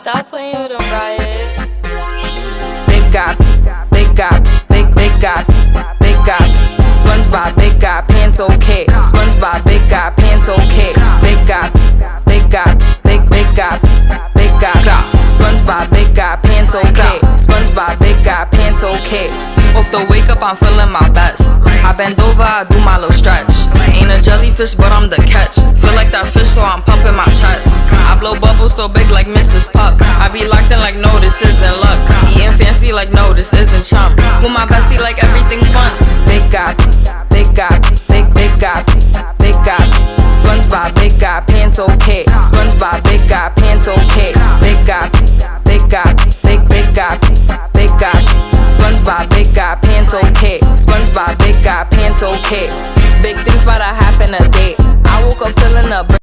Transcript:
Stop playing with him, Riot. Big guy, big guy, big guy, big guy. SpongeBob, big guy, pants okay. SpongeBob, big guy, pants okay. Big guy, big guy, big guy, big guy. SpongeBob, big guy, pants okay. SpongeBob, big guy, pants okay. Off the wake up, I'm feeling my best. I bend over, I do my little stretch. Ain't a jellyfish, but I'm the catch. Feel like that fish, so I'm pumping my chest. I blow bubbles so big like Mrs. Puff. I be locked in like, no, this isn't luck. Eating fancy like, no, this isn't chump. With my bestie like everything fun. Big guy, big guy, big guy, big guy. SpongeBob, big guy, pants okay. SpongeBob, big guy, pants okay. Big guy, big guy, big guy, big guy. SpongeBob, big guy, pants okay. SpongeBob, big guy, pants okay. Big things bout to happen a day. I woke up feeling a